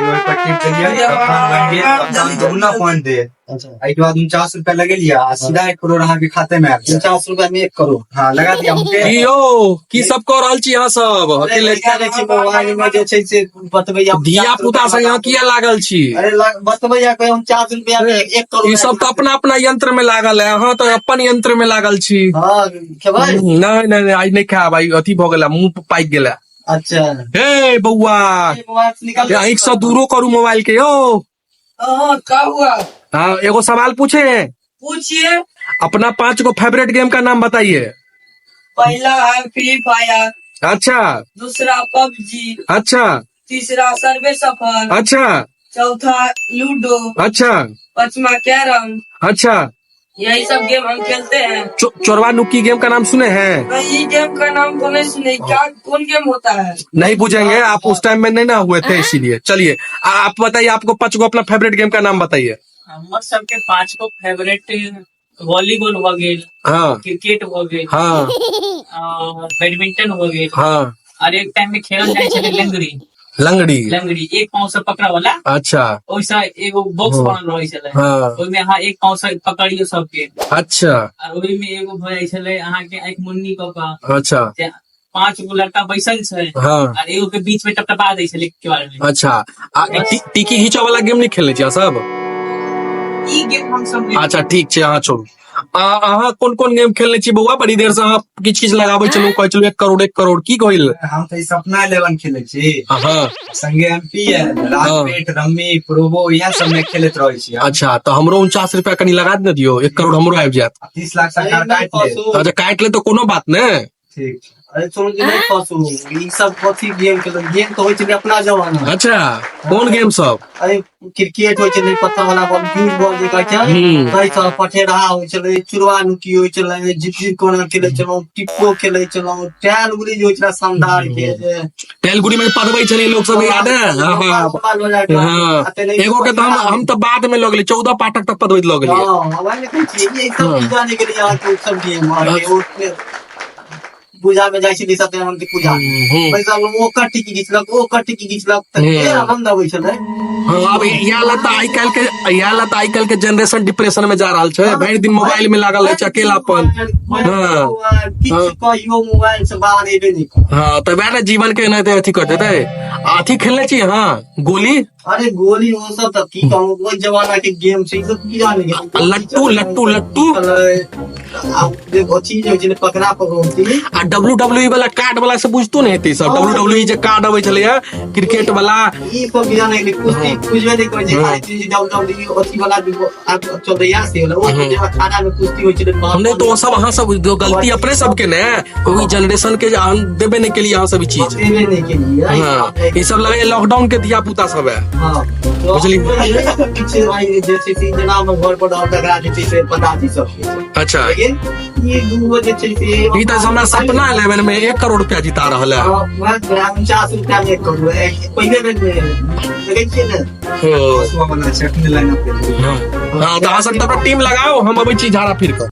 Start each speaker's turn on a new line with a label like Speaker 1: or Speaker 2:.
Speaker 1: वही पर टिप देलिए अपन दुगना पॉइंट दे। एक बाद 49 रुपया लगे लिया सीधा 1 करोड़ अहाँ के खाते में आयल
Speaker 2: 50 रुपया में 1 करोड़।
Speaker 1: हाँ लगा दिया हमके।
Speaker 3: की यौ की सब कऽ रहल छी अहाँ सब अकेले
Speaker 2: मोबाइल में जे छै से बतबै
Speaker 3: धिया पुता से यहाँ किया लागल छी?
Speaker 2: अरे बतबै 49 रुपया में 1 करोड़।
Speaker 3: ई सब तो अपना अपना यंत्र में लागल है, अहाँ तो अपन यंत्र में लागल छी।
Speaker 2: हाँ खेबै?
Speaker 3: नहीं नहीं आई नहीं खाब, आई अथी भ गेला, मुंह पाकि गेला।
Speaker 2: अच्छा
Speaker 3: हे बउआ
Speaker 2: मोबाइल से निकाल
Speaker 3: आँख से दूरो करू मोबाइल के। यो
Speaker 4: क्या हुआ?
Speaker 3: हाँ एगो सवाल पूछे?
Speaker 4: पूछिए।
Speaker 3: अपना 5 गो फेवरेट गेम का नाम बताइए।
Speaker 4: पहला है फ्री फायर,
Speaker 3: अच्छा
Speaker 4: दूसरा पबजी,
Speaker 3: अच्छा
Speaker 4: तीसरा सर्वे सफर,
Speaker 3: अच्छा
Speaker 4: चौथा लूडो,
Speaker 3: अच्छा
Speaker 4: पांचवा कैरम।
Speaker 3: अच्छा
Speaker 4: यही सब गेम हम खेलते हैं।
Speaker 3: चोरवा नुक्की गेम का नाम सुने हैं?
Speaker 4: नहीं गेम का नाम तो नहीं सुने। क्या कौन गेम होता है?
Speaker 3: नहीं पूछेंगे, आप उस टाइम में नहीं ना हुए थे इसीलिए। चलिए आप बताइए, आपको 5 गो अपना फेवरेट गेम का नाम बताइए।
Speaker 4: हमर सबके 5 गो फेवरेट वॉलीबॉल हो गेल,
Speaker 3: हाँ
Speaker 4: क्रिकेट हो गेल,
Speaker 3: हाँ
Speaker 4: बैडमिंटन हो गेल,
Speaker 3: हाँ
Speaker 4: और एक टाइम में खेलल जाए छले लंगड़ी।
Speaker 3: लंगड़ी
Speaker 4: लंगड़ी एक पाँव से पकड़ा वाला,
Speaker 3: अच्छा
Speaker 4: वैसा एगो बॉक्स बनल रहे छले।
Speaker 3: हाँ
Speaker 4: ओहिमे अहाँ एक पाँव से पकड़ियो सबके,
Speaker 3: अच्छा
Speaker 4: और ओहि में एगो भ जाय छले अहाँ के एक मुन्नी क के
Speaker 3: अच्छा
Speaker 4: 5 गो लड़का बैसल छै
Speaker 3: हाँ
Speaker 4: और एगो के बीच में टपटपा दै छले के बारे में।
Speaker 3: अच्छा टिकी घींचा वाला गेम नहीं खेले छी अहाँ सब?
Speaker 4: ई गेम हम सब नहीं।
Speaker 3: अच्छा ठीक छै, अहाँ छोड़ू। अहाँ कोन कोन गेम खेलने छी बउआ? बड़ी देर से अहाँ किच किच लगाबे चलू, कहै चलू 1 करोड़ 1 करोड़ की कहिल?
Speaker 1: हम तो सपना 11 खेले छी,
Speaker 3: हाँ
Speaker 1: संगे एमपी है राजपेट रम्मी प्रोबो यह सब में खेलत रहे छी।
Speaker 3: अच्छा तो हमरो 49 रुपया कनी लगा दे दियो, 1 करोड़ हमरो आबि जायत।
Speaker 1: 30 लाख सरकार काट ले।
Speaker 3: अच्छा काट ले तो कोनो बात नहीं।
Speaker 1: ठीक।
Speaker 2: अरे छोड़ के नहीं फंसू। ई सब कथी गेम खेल, गेम तो होय छले अपना जमाना।
Speaker 3: अच्छा कौन गेम सब?
Speaker 2: अरे क्रिकेट होय छले, पत्ता वाला बॉल, फ्यूज बॉल जे कहै छै, वही सब पठेरा होय छले, चुरवा नुकी होय छले, जिपजी कोना खेले छलो, टिप्पो खेले छलो, टैल गुली होय छले शानदार के।
Speaker 3: टेलगुड़ी में पदबै छलिए लोग सब, याद है? हाँ एगो के तो हम तो बाद में लग गेले 14 पाठक तक पदबैत लग गेलिए।
Speaker 2: हां वही कहै छी ये सब जाने के लिए यहाँ के सब गेम है। पूजा में जाय छी सत्यनारायण के पूजा, पैसा वो कटिकी घिचलक, ओ कटिकी घिचलक, त आनंद आबै छले।
Speaker 3: हाँ अब यहाँ लता आई काल के जनरेशन डिप्रेशन में जा रहा है, भरि दिन मोबाइल में लागल रहे छै, अकेलापन।
Speaker 2: कहियो मोबाइल से बाहर एबे नहीं कर।
Speaker 3: हाँ तो वह जीवन के नहीं अथी कर देते। अथी खेलने छी हाँ गोली?
Speaker 2: अरे गोली वो सब तब की कहूँ, वो जमाना के गेम से सब की जाने के।
Speaker 3: लट्टू लट्टू लट्टू
Speaker 2: अब देखो चीज हो जे पकड़ा पकड़ती
Speaker 3: आ WWE वाला कार्ड वाला से बुझतो नहीं हेती सब। WWE जे कार्ड अबै छले क्रिकेट वाला,
Speaker 2: ई सब की जाने के कुश्ती बुझबे नहीं करे जे खाली चीज WWE अथी वाला चल रहा से वाला वो जे खाना में कुश्ती होय छले।
Speaker 3: हमने तो सब अहाँ सब गलती अपने सबके ने, कोई जनरेशन के देबे नहीं के लिए अहाँ सब चीज
Speaker 2: देबे नहीं के लिए।
Speaker 3: हाँ ये सब लगे लॉकडाउन के दिया पुता सब है।
Speaker 2: हाँ
Speaker 3: बुझली
Speaker 2: पीछे भाई जैसे कि जना में घर पर टकरा देती से पता दी सब।
Speaker 3: अच्छा
Speaker 2: ये दू जे छै से
Speaker 3: ई त हमरा सपना 11 में 1 करोड़ रुपया जीता रहल है।
Speaker 2: 50 रुपया में 1 करोड़ पहले में देखे छियै ने।
Speaker 1: बना छै अपने लाइन अप के।
Speaker 3: हाँ तो अहाँ सब टीम लगाओ, हम अबै छी झाड़ा फिर कर।